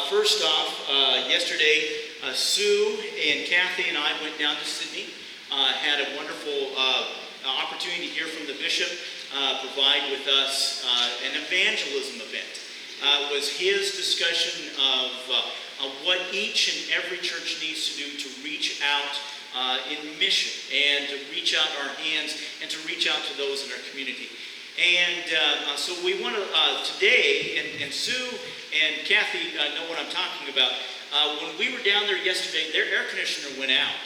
First off, yesterday, Sue and Kathy and I went down to Sydney, had a wonderful opportunity to hear from the bishop provide with us an evangelism event. It was his discussion of what each and every church needs to do to reach out in mission and to reach out our hands and to reach out to those in our community. And so we want to, today, and Sue and Kathy know what I'm talking about. When we were down there yesterday, their air conditioner went out.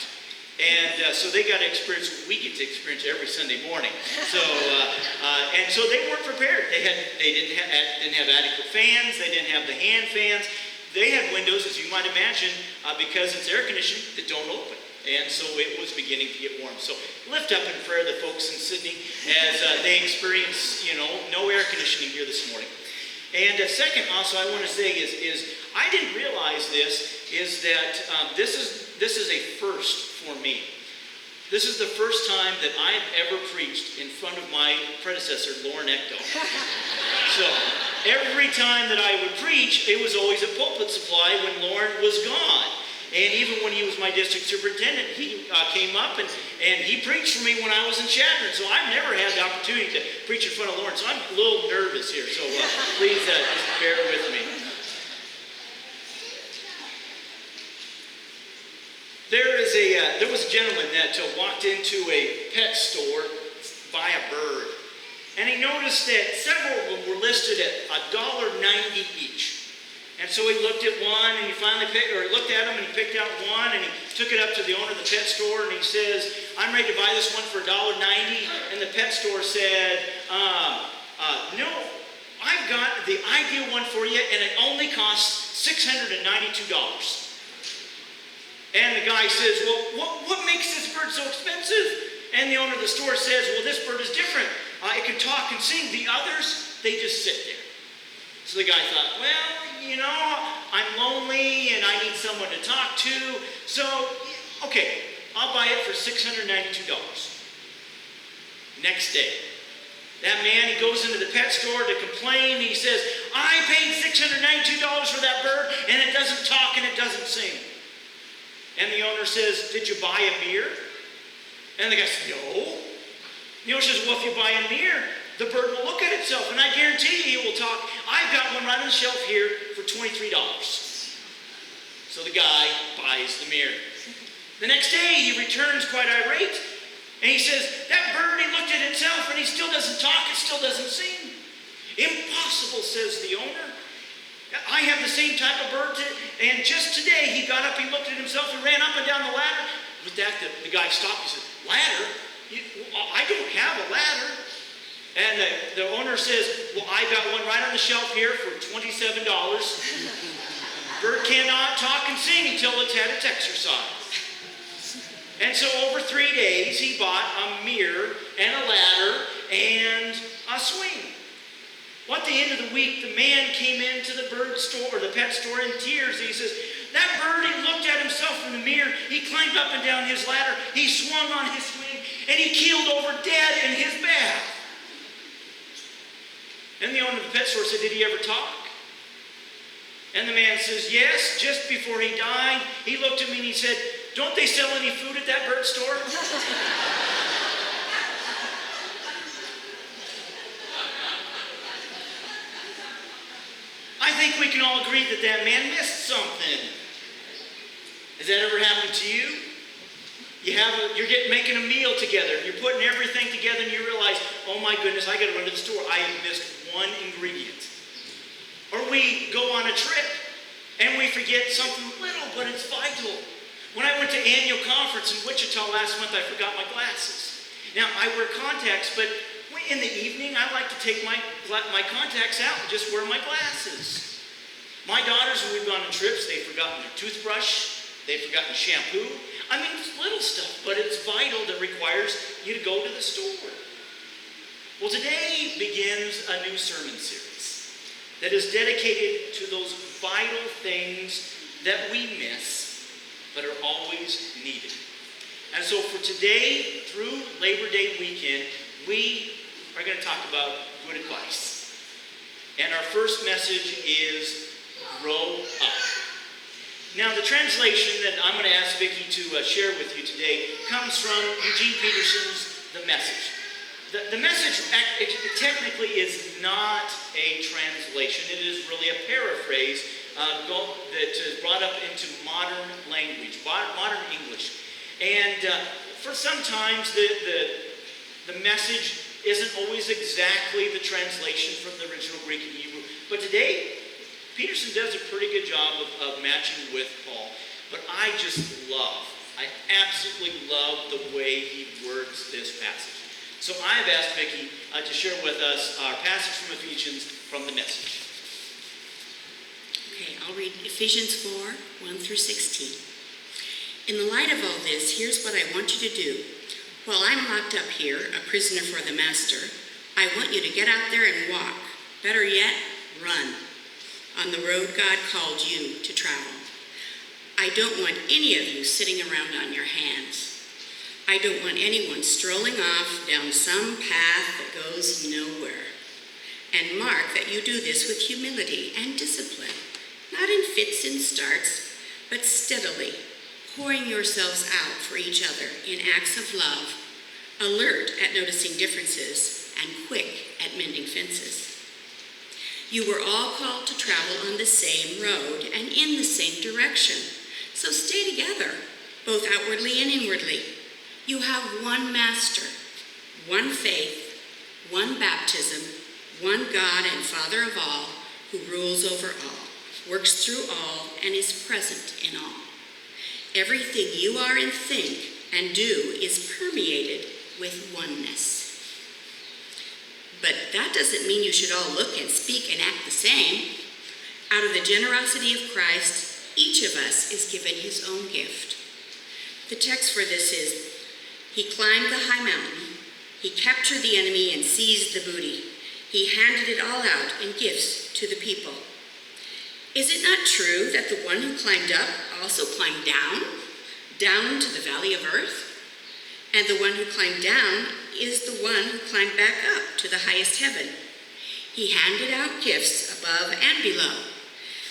And so they got to experience what we get to experience every Sunday morning. So, and so they weren't prepared. They didn't have adequate fans. They didn't have the hand fans. They had windows, as you might imagine, because it's air conditioning, that don't open. And so it was beginning to get warm. So lift up in prayer the folks in Sydney as they experience, no air conditioning here this morning. And second, also, I want to say is I didn't realize this, is that this is a first for me. This is the first time that I have ever preached in front of my predecessor, Lauren Eckdahl. So every time that I would preach, it was always at Pulpit Supply when Lauren was gone. And even when he was my district superintendent, he came up and he preached for me when I was in Chadron. So I've never had the opportunity to preach in front of Lauren. So I'm a little nervous here. So please just bear with me. There was a gentleman that walked into a pet store to buy a bird. And he noticed that several of them were listed at $1.90 each. And so he looked at one, and he looked at them, and he picked out one, and he took it up to the owner of the pet store, and he says, "I'm ready to buy this one for $1.90. And the pet store said, "No, I've got the ideal one for you, and it only costs $692. And the guy says, "Well, what makes this bird so expensive?" And the owner of the store says, "Well, this bird is different. It can talk and sing. The others, they just sit there." So the guy thought, well, I'm lonely and I need someone to talk to. So, okay, I'll buy it for $692. Next day, that man, he goes into the pet store to complain. He says, "I paid $692 for that bird and it doesn't talk and it doesn't sing." And the owner says, "Did you buy a mirror?" And the guy says, "No." The owner says, "Well, if you buy a mirror, the bird will look at itself, and I guarantee you it will talk. I've got one right on the shelf here for $23. So the guy buys the mirror. The next day, he returns quite irate, and he says, "That bird, he looked at itself, and he still doesn't talk, it still doesn't sing." "Impossible," says the owner. "I have the same type of bird, and just today, he got up, he looked at himself, and ran up and down the ladder." With that, the guy stopped, he said, "Ladder? I don't have a ladder." And the owner says, "Well, I got one right on the shelf here for $27. Bird cannot talk and sing until it's had its exercise." And so over 3 days, he bought a mirror and a ladder and a swing. Well, at the end of the week, the man came into the bird store, or the pet store, in tears. He says, "That bird, he looked at himself in the mirror, he climbed up and down his ladder, he swung on his swing, and he keeled over dead in his bath." And the owner of the pet store said, "Did he ever talk?" And the man says, "Yes, just before he died, he looked at me and he said, 'Don't they sell any food at that bird store?'" I think we can all agree that that man missed something. Has that ever happened to you? You're making a meal together, you're putting everything together, and you realize, "Oh my goodness, I got to run to the store. I have missed one ingredient." Or we go on a trip and we forget something little, but it's vital. When I went to annual conference in Wichita last month, I forgot my glasses. Now, I wear contacts, but in the evening, I like to take my contacts out and just wear my glasses. My daughters, when we've gone on trips, they've forgotten their toothbrush, they've forgotten shampoo. I mean, it's little stuff, but it's vital that requires you to go to the store. Well, today begins a new sermon series that is dedicated to those vital things that we miss, but are always needed. And so for today, through Labor Day weekend, we are going to talk about good advice. And our first message is grow up. Now, the translation that I'm going to ask Vicki to share with you today comes from Eugene Peterson's The Message. The Message technically is not a translation. It is really a paraphrase that is brought up into modern language, modern English. And for sometimes the message isn't always exactly the translation from the original Greek and Hebrew. But today, Peterson does a pretty good job of matching with Paul. But I absolutely love the way he words this passage. So I've asked Vicki to share with us our passage from Ephesians from the Message. Okay, I'll read Ephesians 4, 1 through 16. In the light of all this, here's what I want you to do. While I'm locked up here, a prisoner for the master, I want you to get out there and walk. Better yet, run on the road God called you to travel. I don't want any of you sitting around on your hands. I don't want anyone strolling off down some path that goes nowhere. And mark that you do this with humility and discipline, not in fits and starts, but steadily, pouring yourselves out for each other in acts of love, alert at noticing differences and quick at mending fences. You were all called to travel on the same road and in the same direction, so stay together, both outwardly and inwardly. You have one master, one faith, one baptism, one God and Father of all, who rules over all, works through all, and is present in all. Everything you are and think and do is permeated with oneness. But that doesn't mean you should all look and speak and act the same. Out of the generosity of Christ, each of us is given his own gift. The text for this is, he climbed the high mountain, he captured the enemy and seized the booty. He handed it all out in gifts to the people. Is it not true that the one who climbed up also climbed down to the valley of earth? And the one who climbed down is the one who climbed back up to the highest heaven. He handed out gifts above and below,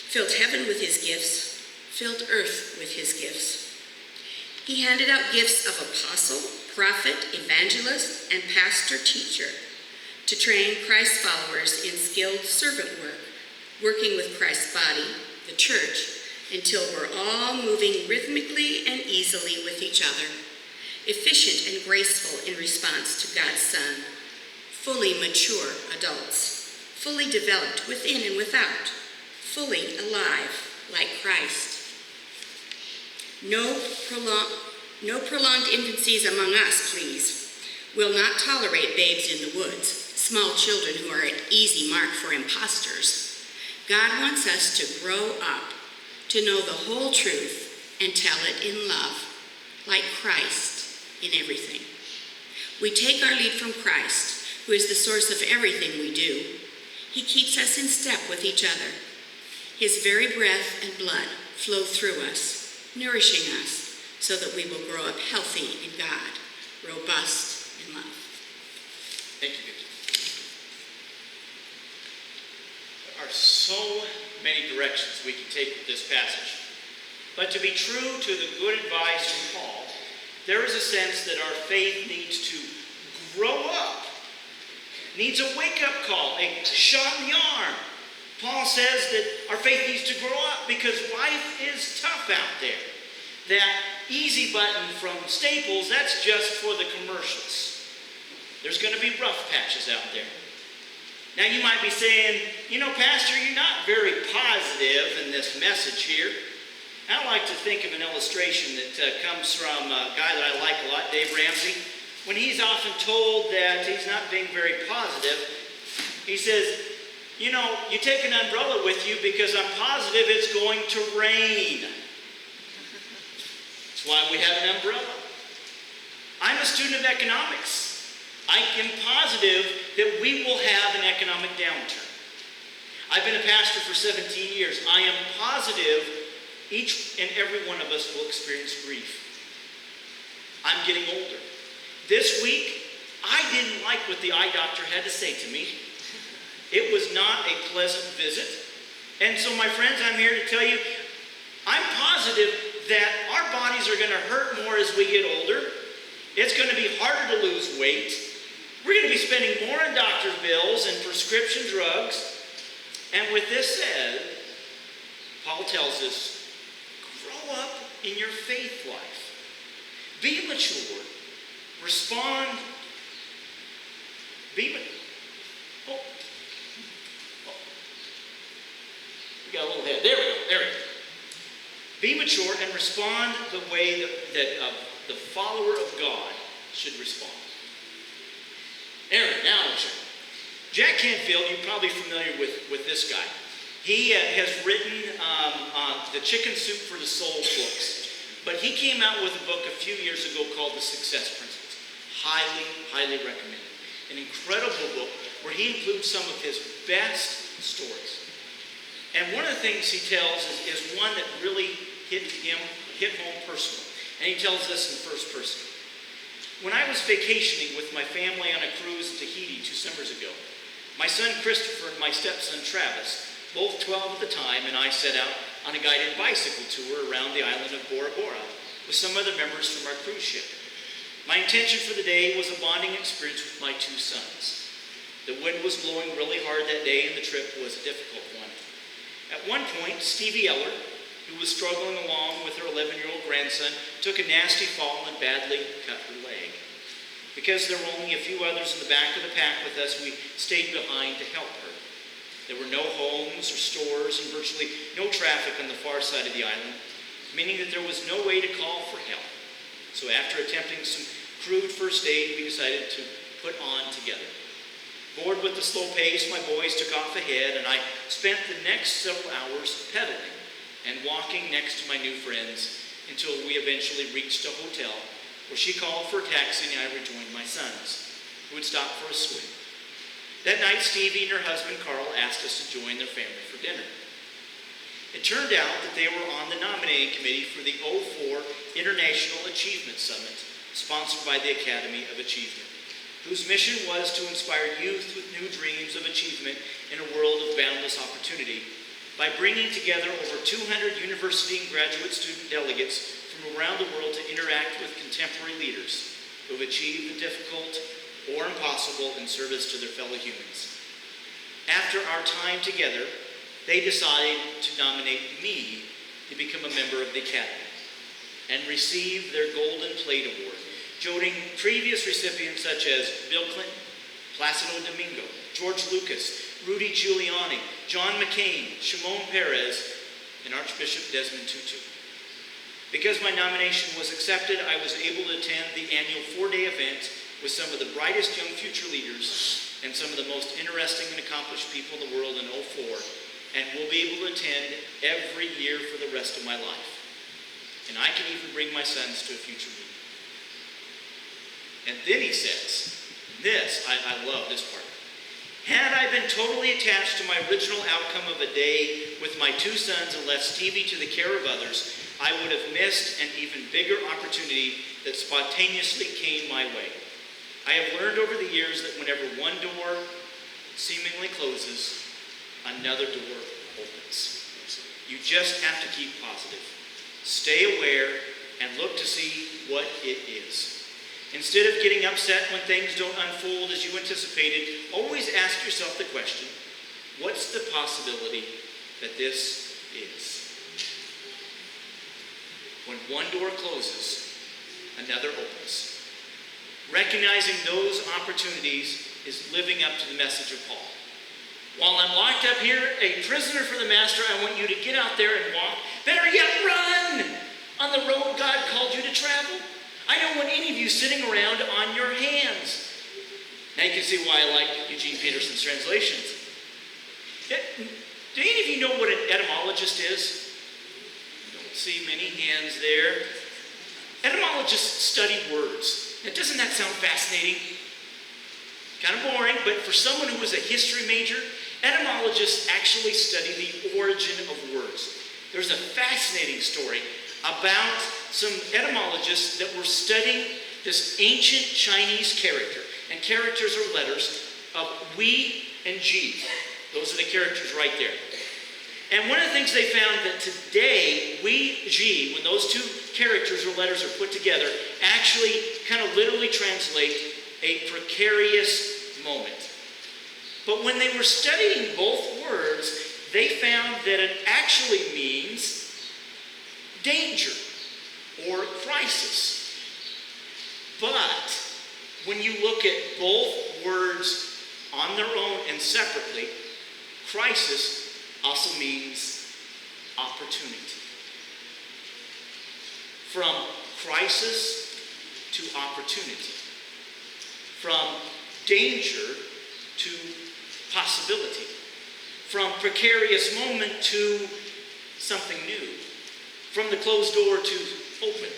filled heaven with his gifts, filled earth with his gifts. He handed out gifts of apostle, prophet, evangelist, and pastor-teacher to train Christ's followers in skilled servant work, working with Christ's body, the church, until we're all moving rhythmically and easily with each other, efficient and graceful in response to God's Son, fully mature adults, fully developed within and without, fully alive like Christ. No prolonged infancies among us, please. We'll not tolerate babes in the woods, small children who are an easy mark for imposters. God wants us to grow up, to know the whole truth and tell it in love, like Christ in everything. We take our lead from Christ, who is the source of everything we do. He keeps us in step with each other. His very breath and blood flow through us, nourishing us so that we will grow up healthy in God, robust in love. Thank you, Vicki. There are so many directions we can take with this passage. But to be true to the good advice from Paul, there is a sense that our faith needs to grow up, needs a wake-up call, a shot in the arm. Paul says that our faith needs to grow up because life is tough out there. That easy button from Staples, that's just for the commercials. There's going to be rough patches out there. Now you might be saying, Pastor, you're not very positive in this message here. I like to think of an illustration that comes from a guy that I like a lot, Dave Ramsey. When he's often told that he's not being very positive, he says, you take an umbrella with you because I'm positive it's going to rain. That's why we have an umbrella. I'm a student of economics. I am positive that we will have an economic downturn. I've been a pastor for 17 years. I am positive each and every one of us will experience grief. I'm getting older. This week, I didn't like what the eye doctor had to say to me. It was not a pleasant visit. And so, my friends, I'm here to tell you, I'm I'm positive that our bodies are going to hurt more as we get older. It's going to be harder to lose weight. We're going to be spending more on doctor's bills and prescription drugs. And with this said, Paul tells us, grow up in your faith life. Be mature. Respond. Oh. We got a little head. There we go. Be mature and respond the way that the follower of God should respond. Aaron, now I'm sure. Jack Canfield, you're probably familiar with this guy. He has written the Chicken Soup for the Soul books. But he came out with a book a few years ago called The Success Principles. Highly, highly recommended. An incredible book where he includes some of his best stories. And one of the things he tells is one that really hit home personally. And he tells this in first person. When I was vacationing with my family on a cruise in Tahiti 2 summers ago, my son Christopher and my stepson Travis, both 12 at the time, and I set out on a guided bicycle tour around the island of Bora Bora with some other members from our cruise ship. My intention for the day was a bonding experience with my 2 sons. The wind was blowing really hard that day and the trip was a difficult one. At one point, Stevie Eller, who was struggling along with her 11-year-old grandson, took a nasty fall and badly cut her leg. Because there were only a few others in the back of the pack with us, we stayed behind to help her. There were no homes or stores and virtually no traffic on the far side of the island, meaning that there was no way to call for help. So after attempting some crude first aid, we decided to put on together. Bored with the slow pace, my boys took off ahead, and I spent the next several hours pedaling and walking next to my new friends until we eventually reached a hotel where she called for a taxi and I rejoined my sons, who had stopped for a swim. That night, Stevie and her husband Carl asked us to join their family for dinner. It turned out that they were on the nominating committee for the 04 International Achievement Summit, sponsored by the Academy of Achievement, whose mission was to inspire youth with new dreams of achievement in a world of boundless opportunity by bringing together over 200 university and graduate student delegates from around the world to interact with contemporary leaders who have achieved the difficult or impossible in service to their fellow humans. After our time together, they decided to nominate me to become a member of the Academy and receive their Golden Plate Award, joining previous recipients such as Bill Clinton, Placido Domingo, George Lucas, Rudy Giuliani, John McCain, Shimon Peres, and Archbishop Desmond Tutu. Because my nomination was accepted, I was able to attend the annual 4-day event with some of the brightest young future leaders and some of the most interesting and accomplished people in the world in 04, and will be able to attend every year for the rest of my life. And I can even bring my sons to a future meeting. And then he says, I love this part. Had I been totally attached to my original outcome of a day with my 2 sons and left Stevie to the care of others, I would have missed an even bigger opportunity that spontaneously came my way. I have learned over the years that whenever one door seemingly closes, another door opens. You just have to keep positive. Stay aware and look to see what it is. Instead of getting upset when things don't unfold as you anticipated, always ask yourself the question, what's the possibility that this is? When one door closes, another opens. Recognizing those opportunities is living up to the message of Paul. While I'm locked up here, a prisoner for the master, I want you to get out there and walk. Better yet, run on the road God called you to travel. I don't want any of you sitting around on your hands. Now you can see why I like Eugene Peterson's translations. Do any of you know what an etymologist is? Don't see many hands there. Etymologists study words. Now, doesn't that sound fascinating? Kind of boring, but for someone who was a history major, etymologists actually study the origin of words. There's a fascinating story about some etymologists that were studying this ancient Chinese character. And characters are letters of we and G. Those are the characters right there. And one of the things they found that today we we, G, when those two characters or letters are put together, actually kind of literally translate a precarious moment. But when they were studying both words, they found that it actually means danger or crisis. But when you look at both words on their own and separately, crisis also means opportunity. From crisis to opportunity. From danger to possibility. From precarious moment to something new. From the closed door to open.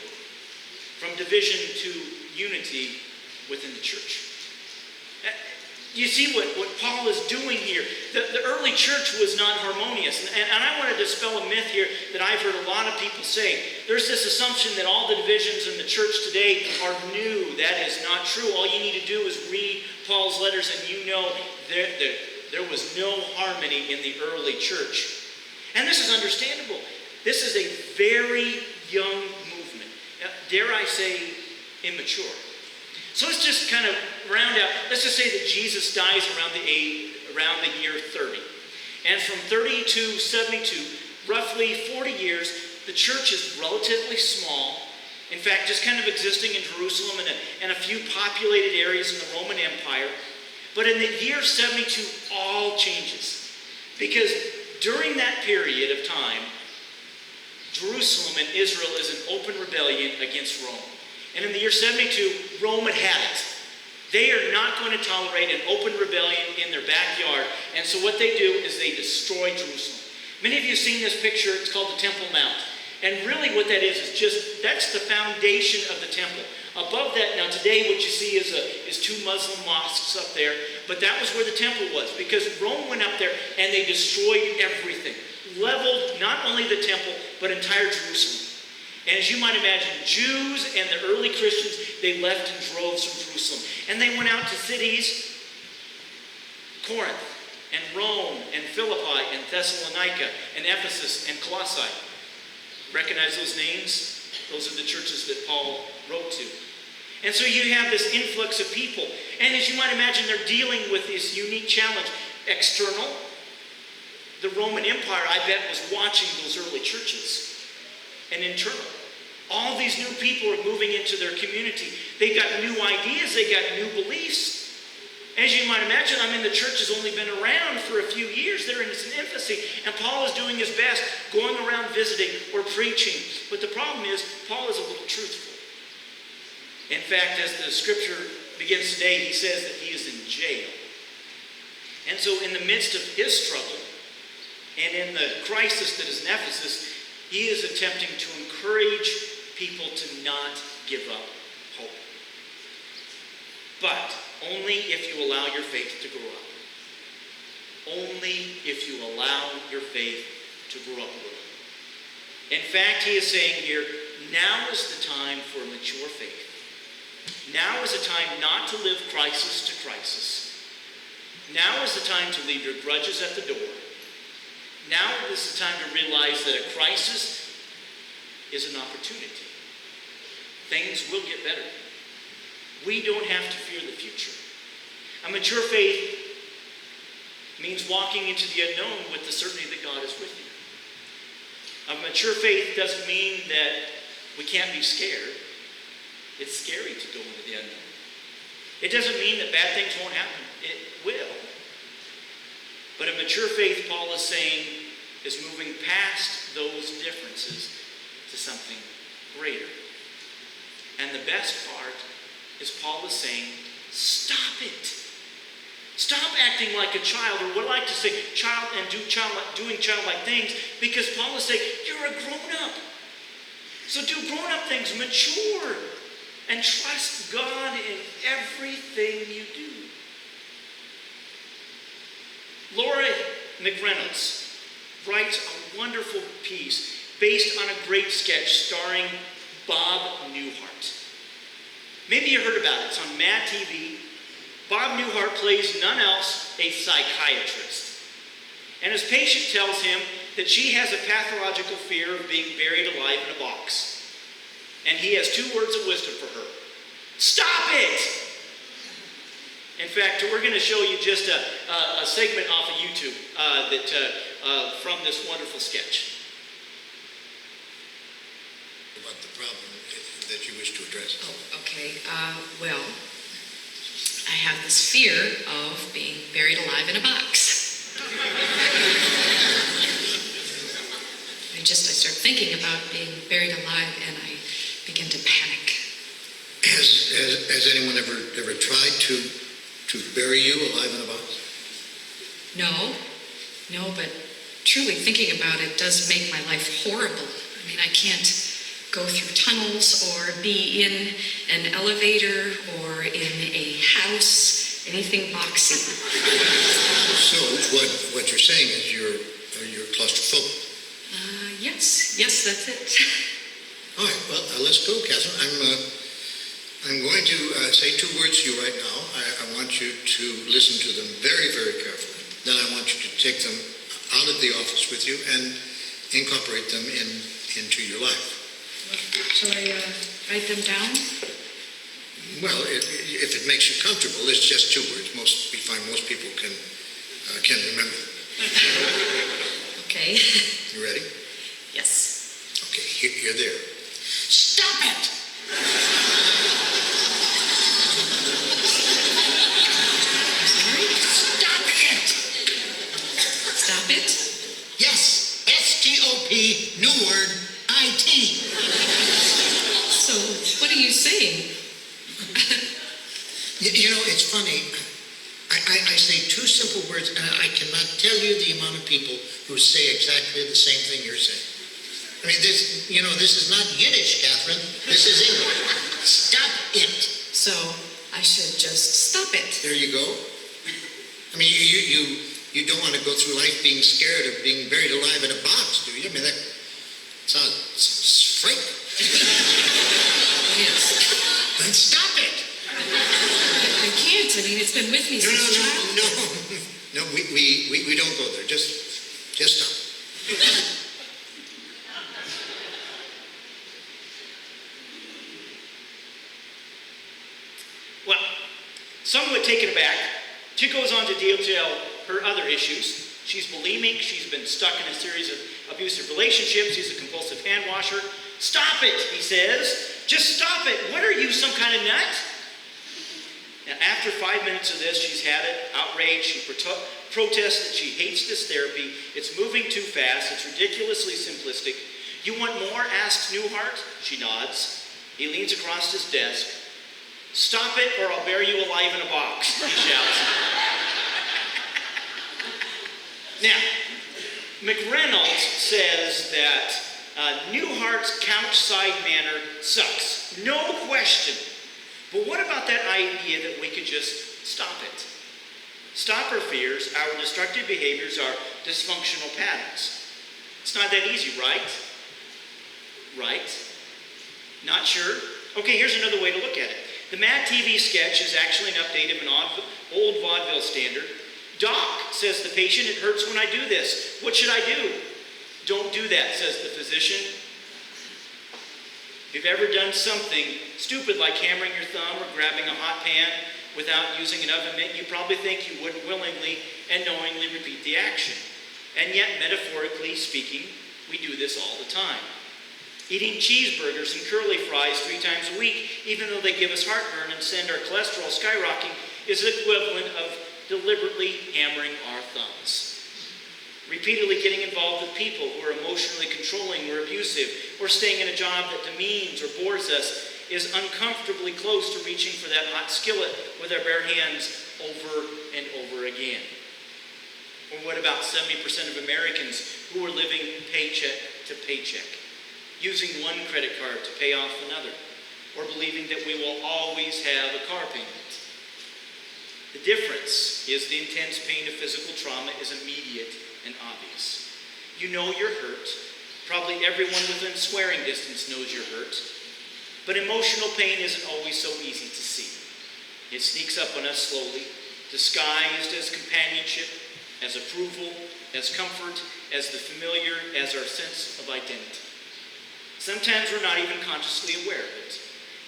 From division to unity within the church. You see what Paul is doing here. The early church was not harmonious. And I want to dispel a myth here that I've heard a lot of people say. There's this assumption that all the divisions in the church today are new. That is not true. All you need to do is read Paul's letters and you know there was no harmony in the early church. And this is understandable. This is a very young movement. Dare I say, immature. So let's just kind of round out. Let's just say that Jesus dies around the year 30. And from 30 to 72, roughly 40 years, the church is relatively small. In fact, just kind of existing in Jerusalem and a few populated areas in the Roman Empire. But in the year 72, all changes. Because during that period of time, Jerusalem and Israel is in open rebellion against Rome. And in the year 72, Rome had it. They are not going to tolerate an open rebellion in their backyard. And so what they do is they destroy Jerusalem. Many of you have seen this picture. It's called the Temple Mount. And really what that is just, that's the foundation of the temple. Above that, now today what you see is two Muslim mosques up there. But that was where the temple was. Because Rome went up there and they destroyed everything. Leveled not only the temple, but entire Jerusalem. And as you might imagine, Jews and the early Christians, they left in droves from Jerusalem. And they went out to cities, Corinth, and Rome, and Philippi, and Thessalonica, and Ephesus, and Colossae. Recognize those names? Those are the churches that Paul wrote to. And so you have this influx of people. And as you might imagine, they're dealing with this unique challenge. External, the Roman Empire, I bet, was watching those early churches. And internal. All these new people are moving into their community. They've got new ideas. They've got new beliefs. As you might imagine, the church has only been around for a few years. They're in its infancy. And Paul is doing his best, going around visiting or preaching. But the problem is, Paul is a little truthful. In fact, as the scripture begins today, he says that he is in jail. And so in the midst of his struggle, and in the crisis that is in Ephesus, he is attempting to encourage people to not give up hope. But only if you allow your faith to grow up. Only if you allow your faith to grow up a little. In fact, he is saying here, now is the time for mature faith. Now is the time not to live crisis to crisis. Now is the time to leave your grudges at the door. Now is the time to realize that a crisis is an opportunity. Things will get better. We don't have to fear the future. A mature faith means walking into the unknown with the certainty that God is with you. A mature faith doesn't mean that we can't be scared. It's scary to go into the unknown. It doesn't mean that bad things won't happen. It will. But a mature faith, Paul is saying, is moving past those differences to something greater. And the best part is Paul is saying, stop it. Stop acting like a child, or what I like to say, doing childlike things, because Paul is saying, you're a grown-up. So do grown-up things, mature, and trust God in everything you do. Laura McReynolds writes a wonderful piece based on a great sketch starring Bob Newhart. Maybe you heard about it. It's on Mad TV. Bob Newhart plays none else a psychiatrist. And his patient tells him that she has a pathological fear of being buried alive in a box. And he has 2 words of wisdom for her. Stop it! In fact, we're going to show you just a segment off of YouTube from this wonderful sketch. About the problem that you wish to address. Oh, okay. Well, I have this fear of being buried alive in a box. I start thinking about being buried alive and I begin to panic. Has anyone ever tried to bury you alive in a box? No, but truly thinking about it does make my life horrible. I mean, I can't go through tunnels or be in an elevator or in a house, anything boxy. So what you're saying is you're claustrophobic. Yes, that's it. All right, well, let's go, Catherine. I'm going to say 2 words to you right now. I want you to listen to them very, very carefully. Then I want you to take them out of the office with you and incorporate them into your life. Shall I write them down? Well, if it makes you comfortable, it's just 2 words. We find most people can remember them. Okay. You ready? Yes. Okay, you're there. Stop it! I'm sorry? Stop it! Stop it? Yes, S-T-O-P, new word, I-T. So, what are you saying? You know, it's funny. I say 2 simple words, and I cannot tell you the amount of people who say exactly the same thing you're saying. I mean, this is not Yiddish, Catherine. This is English. Stop it. So, I should just stop it. There you go. I mean, you don't want to go through life being scared of being buried alive in a box, do you? I mean, that sounds frightening. Yes. Then stop it. I can't. I mean, it's been with me since childhood. No, we don't go there. Just stop. Well, somewhat taken aback, she goes on to detail her other issues. She's bulimic, she's been stuck in a series of abusive relationships, she's a compulsive hand washer. Stop it, he says. Just stop it. What are you, some kind of nut? Now, after 5 minutes of this, she's had it, outraged, she protests that she hates this therapy. It's moving too fast, it's ridiculously simplistic. You want more, asks Newhart. She nods. He leans across his desk. Stop it or I'll bury you alive in a box, he shouts. Now, McReynolds says that Newhart's couch-side manner sucks. No question. But what about that idea that we could just stop it? Stop our fears, our destructive behaviors, our dysfunctional patterns. It's not that easy, right? Right? Not sure? Okay, here's another way to look at it. The Mad TV sketch is actually an update of an old vaudeville standard. Doc, says the patient, it hurts when I do this. What should I do? Don't do that, says the physician. If you've ever done something stupid like hammering your thumb or grabbing a hot pan without using an oven mitt, you probably think you wouldn't willingly and knowingly repeat the action. And yet, metaphorically speaking, we do this all the time. Eating cheeseburgers and curly fries 3 times a week, even though they give us heartburn and send our cholesterol skyrocketing, is the equivalent of deliberately hammering our thumbs. Repeatedly getting involved with people who are emotionally controlling or abusive, or staying in a job that demeans or bores us, is uncomfortably close to reaching for that hot skillet with our bare hands over and over again. Or what about 70% of Americans who are living paycheck to paycheck, using one credit card to pay off another, or believing that we will always have a car payment? The difference is the intense pain of physical trauma is immediate and obvious. You know you're hurt. Probably everyone within swearing distance knows you're hurt. But emotional pain isn't always so easy to see. It sneaks up on us slowly, disguised as companionship, as approval, as comfort, as the familiar, as our sense of identity. Sometimes we're not even consciously aware of it.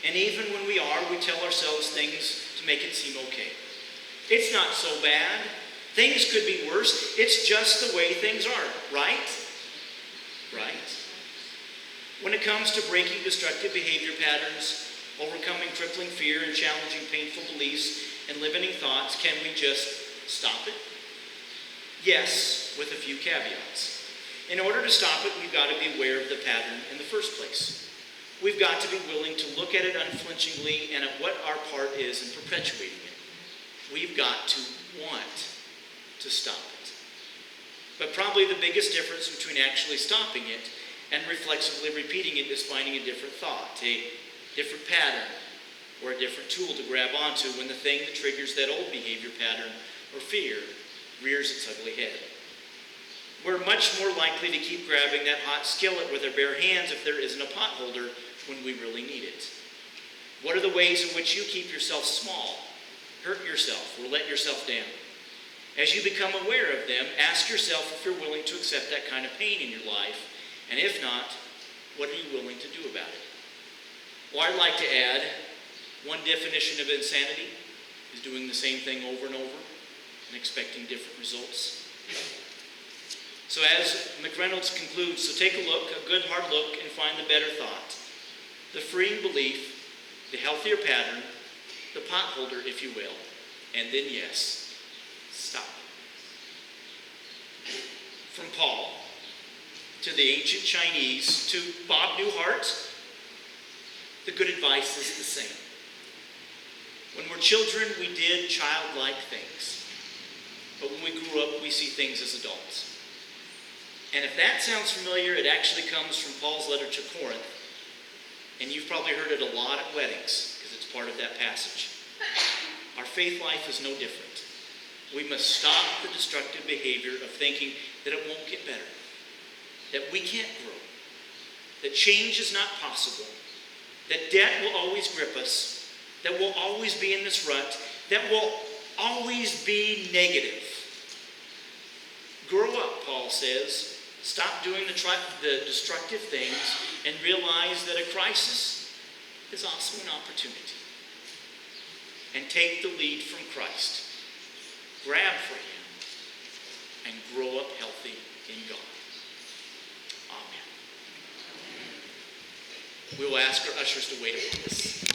And even when we are, we tell ourselves things to make it seem okay. It's not so bad. Things could be worse. It's just the way things are, right? Right? When it comes to breaking destructive behavior patterns, overcoming crippling fear and challenging painful beliefs and limiting thoughts, can we just stop it? Yes, with a few caveats. In order to stop it, we've got to be aware of the pattern in the first place. We've got to be willing to look at it unflinchingly and at what our part is in perpetuating it. We've got to want to stop it. But probably the biggest difference between actually stopping it and reflexively repeating it is finding a different thought, a different pattern, or a different tool to grab onto when the thing that triggers that old behavior pattern or fear rears its ugly head. We're much more likely to keep grabbing that hot skillet with our bare hands if there isn't a pot holder when we really need it. What are the ways in which you keep yourself small, hurt yourself, or let yourself down? As you become aware of them, ask yourself if you're willing to accept that kind of pain in your life, and if not, what are you willing to do about it? Well, I'd like to add, one definition of insanity is doing the same thing over and over and expecting different results. So as McReynolds concludes, so take a look, a good hard look, and find the better thought, the freeing belief, the healthier pattern, the pot holder, if you will, and then yes, stop. From Paul to the ancient Chinese to Bob Newhart, the good advice is the same. When we're children, we did childlike things. But when we grew up, we see things as adults. And if that sounds familiar, it actually comes from Paul's letter to Corinth. And you've probably heard it a lot at weddings, because it's part of that passage. Our faith life is no different. We must stop the destructive behavior of thinking that it won't get better, that we can't grow, that change is not possible, that debt will always grip us, that we'll always be in this rut, that will always be negative. Grow up, Paul says. Stop doing the destructive things and realize that a crisis is also an opportunity. And take the lead from Christ. Grab for Him and grow up healthy in God. Amen. We will ask our ushers to wait upon us.